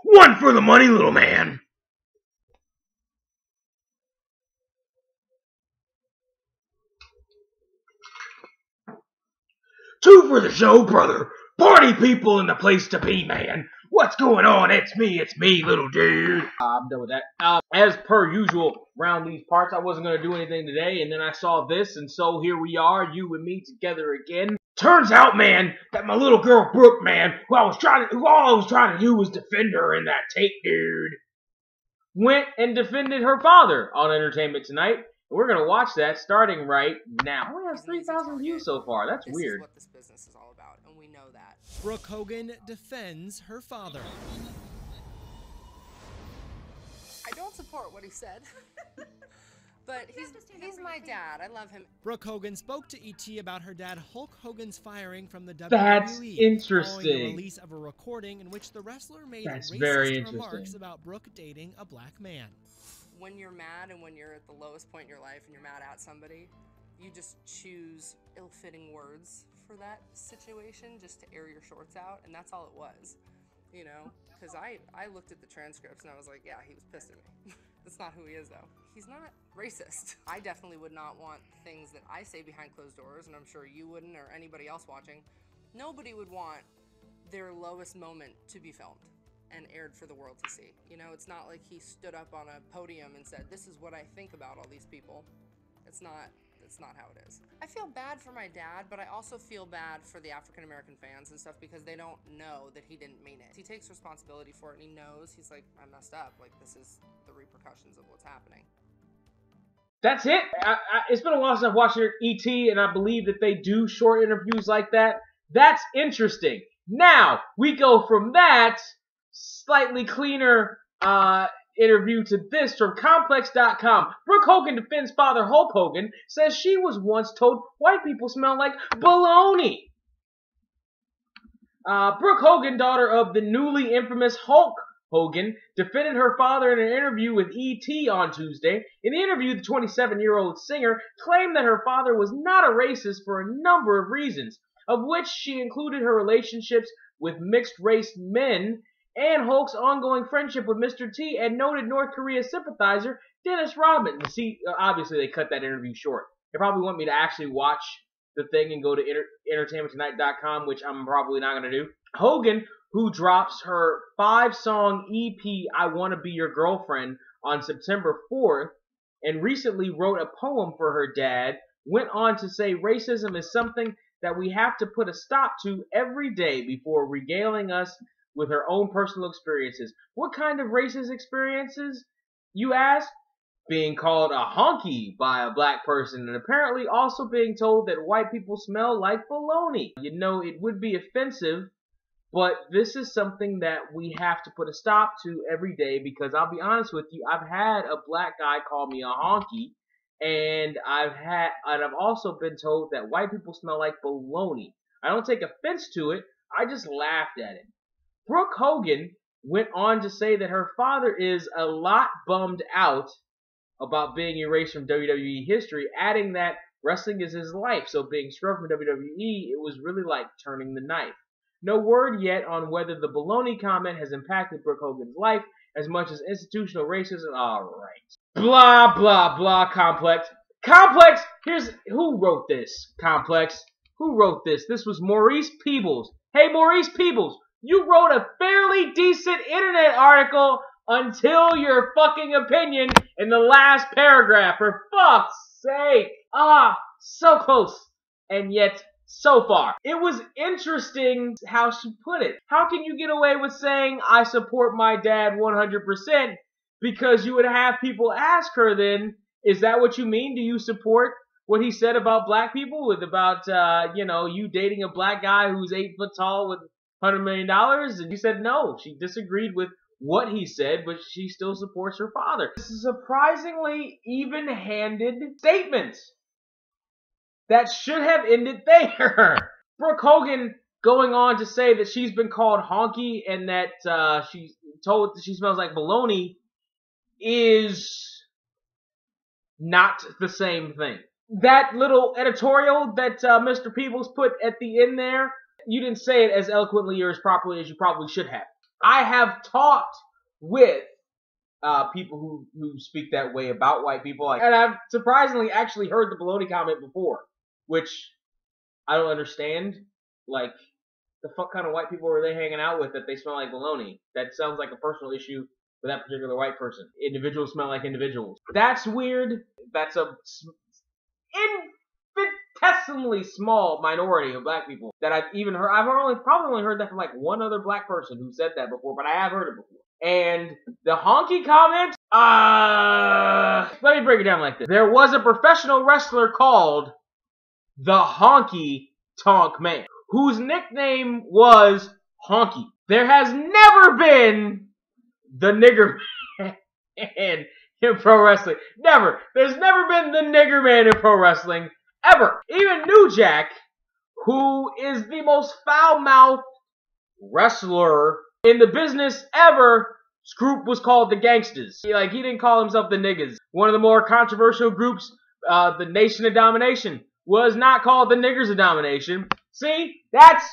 One for the money, little man. Two for the show, brother. Party people in the place to be, man. What's going on? It's me, little dude. I'm done with that. As per usual, around these parts, I wasn't going to do anything today, and then I saw this, and so here we are, you and me together again. Turns out, man, that my little girl Brooke, man, who all I was trying to do was defend her in that tape, dude, went and defended her father on Entertainment Tonight. We're going to watch that starting right now. Only has 3,000 views so far. That's weird. This is what this business is all about, and we know that. Brooke Hogan defends her father. I don't support what he said, but he's my dad. I love him. Brooke Hogan spoke to ET about her dad Hulk Hogan's firing from the WWE. That's interesting. Following the release of a recording in which the wrestler made racist remarks about Brooke dating a black man. When you're mad and when you're at the lowest point in your life and you're mad at somebody, you just choose ill-fitting words for that situation just to air your shorts out, and that's all it was, you know? Because I looked at the transcripts and I was like, yeah, he was pissed at me. That's not who he is, though. He's not racist. I definitely would not want things that I say behind closed doors, and I'm sure you wouldn't or anybody else watching. Nobody would want their lowest moment to be filmed and aired for the world to see. You know, it's not like he stood up on a podium and said, this is what I think about all these people. It's not how it is. I feel bad for my dad, but I also feel bad for the African American fans and stuff because they don't know that he didn't mean it. He takes responsibility for it and he knows, he's like, I messed up. Like, this is the repercussions of what's happening. That's it. It's been a while since I've watched ET, and I believe that they do short interviews like that. That's interesting. Now, we go from that slightly cleaner interview to this from Complex.com. Brooke Hogan defends father Hulk Hogan, says she was once told white people smell like baloney. Brooke Hogan, daughter of the newly infamous Hulk Hogan, defended her father in an interview with ET on Tuesday. In the interview, the 27-year-old singer claimed that her father was not a racist for a number of reasons, of which she included her relationships with mixed-race men and Hulk's ongoing friendship with Mr. T and noted North Korea sympathizer Dennis Rodman. See, obviously they cut that interview short. They probably want me to actually watch the thing and go to entertainmenttonight.com, which I'm probably not going to do. Hogan, who drops her 5-song EP, I Wanna Be Your Girlfriend, on September 4th, and recently wrote a poem for her dad, went on to say racism is something that we have to put a stop to every day before regaling us with her own personal experiences. What kind of racist experiences, you ask? Being called a honky by a black person, and apparently also being told that white people smell like baloney. You know, it would be offensive, but this is something that we have to put a stop to every day, because I'll be honest with you, I've had a black guy call me a honky, and I've also been told that white people smell like baloney. I don't take offense to it, I just laughed at it. Brooke Hogan went on to say that her father is a lot bummed out about being erased from WWE history, adding that wrestling is his life, so being scrubbed from WWE, it was really like turning the knife. No word yet on whether the baloney comment has impacted Brooke Hogan's life as much as institutional racism. Alright. Blah, blah, blah, Complex. Complex, who wrote this, Complex? Who wrote this? This was Maurice Peebles. Hey, Maurice Peebles, you wrote a fairly decent internet article until your fucking opinion in the last paragraph. For fuck's sake. So close. And yet, so far. It was interesting how she put it. How can you get away with saying, I support my dad 100%? Because you would have people ask her then, is that what you mean? Do you support what he said about black people? About you dating a black guy who's 8 foot tall with $100 million? And you said no. She disagreed with what he said, but she still supports her father. This is a surprisingly even-handed statement that should have ended there. Brooke Hogan going on to say that she's been called honky and that she's told that she smells like baloney is not the same thing. That little editorial that Mr. Peebles put at the end there, you didn't say it as eloquently or as properly as you probably should have. I have talked with people who speak that way about white people, and I've surprisingly actually heard the baloney comment before, which I don't understand. Like, the fuck kind of white people were they hanging out with that they smell like baloney? That sounds like a personal issue for that particular white person. Individuals smell like individuals. That's weird. That's a infinitesimally small minority of black people that I've even heard. I've probably only heard that from like one other black person who said that before, but I have heard it before. And the honky comment, let me break it down like this. There was a professional wrestler called the Honky Tonk Man, whose nickname was Honky. There has never been the Nigger Man in pro wrestling. Never. There's never been the Nigger Man in pro wrestling, ever. Even New Jack, who is the most foul-mouthed wrestler in the business ever, group was called the Gangsters. He didn't call himself the Niggas. One of the more controversial groups, the Nation of Domination, was not called the Niggers of Domination. See, that's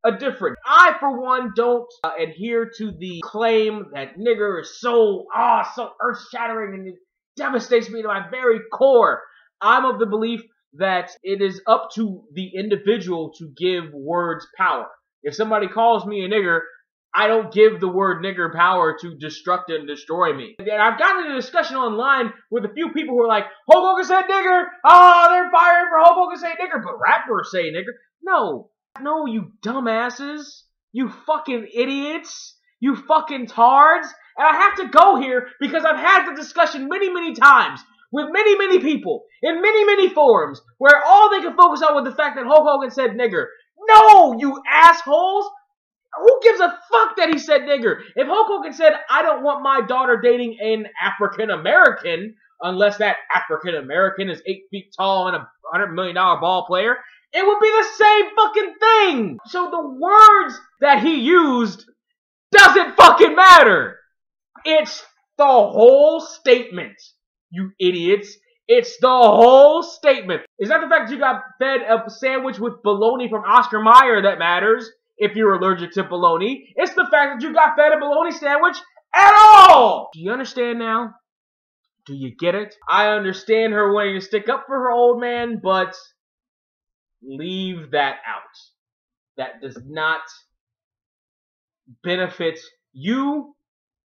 a difference. I, for one, don't adhere to the claim that nigger is so earth-shattering and it devastates me to my very core. I'm of the belief that it is up to the individual to give words power. If somebody calls me a nigger, I don't give the word nigger power to destruct and destroy me. And I've gotten into a discussion online with a few people who are like, Hulk Hogan said nigger! Oh, they're firing for Hulk Hogan saying nigger, but rappers say nigger. No, you dumbasses. You fucking idiots. You fucking tards. And I have to go here because I've had the discussion many, many times with many, many people in many, many forums where all they can focus on was the fact that Hulk Hogan said nigger. No, you assholes! Who gives a fuck that he said nigger? If Hulk Hogan said, I don't want my daughter dating an African-American, unless that African-American is 8 feet tall and a $100 million ball player, it would be the same fucking thing. So the words that he used doesn't fucking matter. It's the whole statement, you idiots. It's the whole statement. It's not the fact that you got fed a sandwich with bologna from Oscar Mayer that matters. If you're allergic to bologna, it's the fact that you got fed a bologna sandwich at all! Do you understand now? Do you get it? I understand her wanting to stick up for her old man, but leave that out. That does not benefit you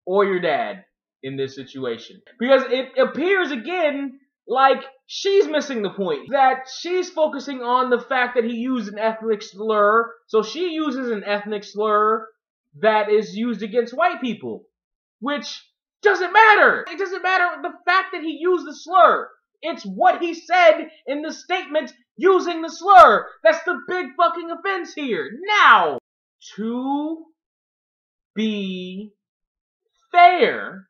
or your dad in this situation. Because it appears again like she's missing the point. That she's focusing on the fact that he used an ethnic slur. So she uses an ethnic slur that is used against white people. Which doesn't matter. It doesn't matter the fact that he used the slur. It's what he said in the statement using the slur. That's the big fucking offense here. Now, to be fair,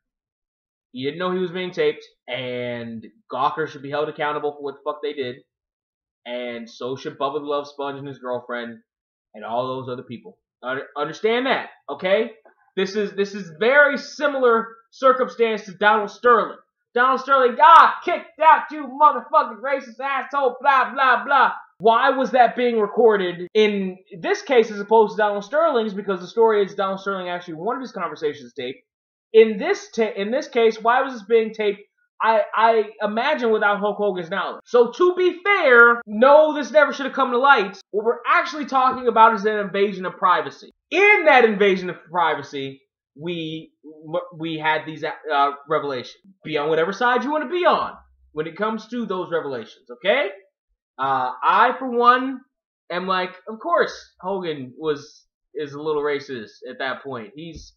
he didn't know he was being taped, and Gawker should be held accountable for what the fuck they did, and so should Bubba the Love Sponge and his girlfriend, and all those other people. Understand that, okay? This is very similar circumstance to Donald Sterling. Donald Sterling got kicked out, you motherfucking racist asshole, blah, blah, blah. Why was that being recorded in this case as opposed to Donald Sterling's? Because the story is Donald Sterling actually wanted his conversations taped. In this case, why was this being taped? I imagine without Hulk Hogan's knowledge. So to be fair, no, this never should have come to light. What we're actually talking about is an invasion of privacy. In that invasion of privacy, we had these revelations. Be on whatever side you want to be on when it comes to those revelations, okay? I, for one, am like, of course, Hogan is a little racist at that point. He's,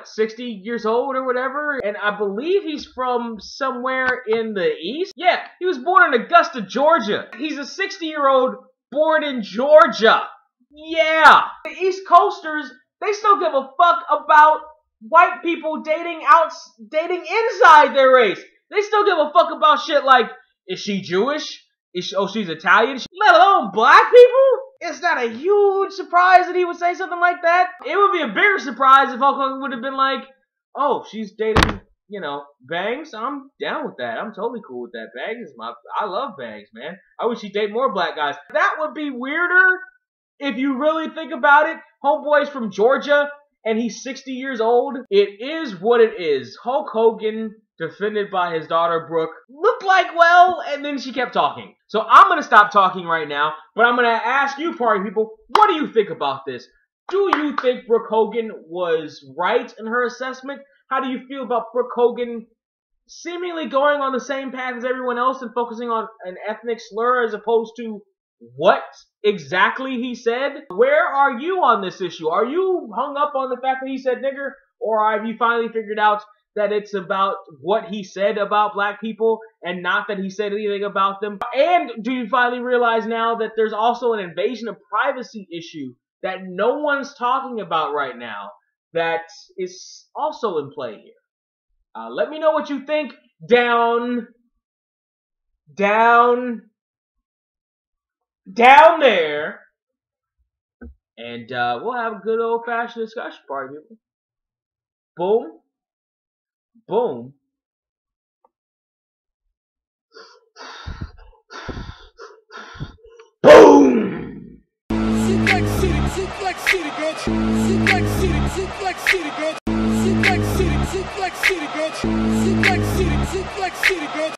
60 years old or whatever? And I believe he's from somewhere in the East? Yeah, he was born in Augusta, Georgia. He's a 60-year-old born in Georgia. Yeah. The East Coasters, they still give a fuck about white people dating inside their race. They still give a fuck about shit like, is she Jewish? She's Italian? Let alone black people? It's not a huge surprise that he would say something like that. It would be a bigger surprise if Hulk Hogan would have been like, oh, she's dating, Bangs. I'm down with that. I'm totally cool with that. Bangs I love Bangs, man. I wish he'd date more black guys. That would be weirder if you really think about it. Homeboy's from Georgia. and he's 60 years old. It is what it is. Hulk Hogan, defended by his daughter Brooke, looked like, well, and then she kept talking. So I'm going to stop talking right now, but I'm going to ask you, party people, what do you think about this? Do you think Brooke Hogan was right in her assessment? How do you feel about Brooke Hogan seemingly going on the same path as everyone else and focusing on an ethnic slur as opposed to what exactly he said? Where are you on this issue? Are you hung up on the fact that he said nigger? Or have you finally figured out that it's about what he said about black people and not that he said anything about them? And do you finally realize now that there's also an invasion of privacy issue that no one's talking about right now that is also in play here? Let me know what you think down there. And we'll have a good old-fashioned discussion party, people. Boom. Boom. Boom! Suplex City, Suplex City, bitch. Suplex City, Suplex City, bitch. Suplex City, Suplex City, bitch. Suplex City, Suplex City, bitch.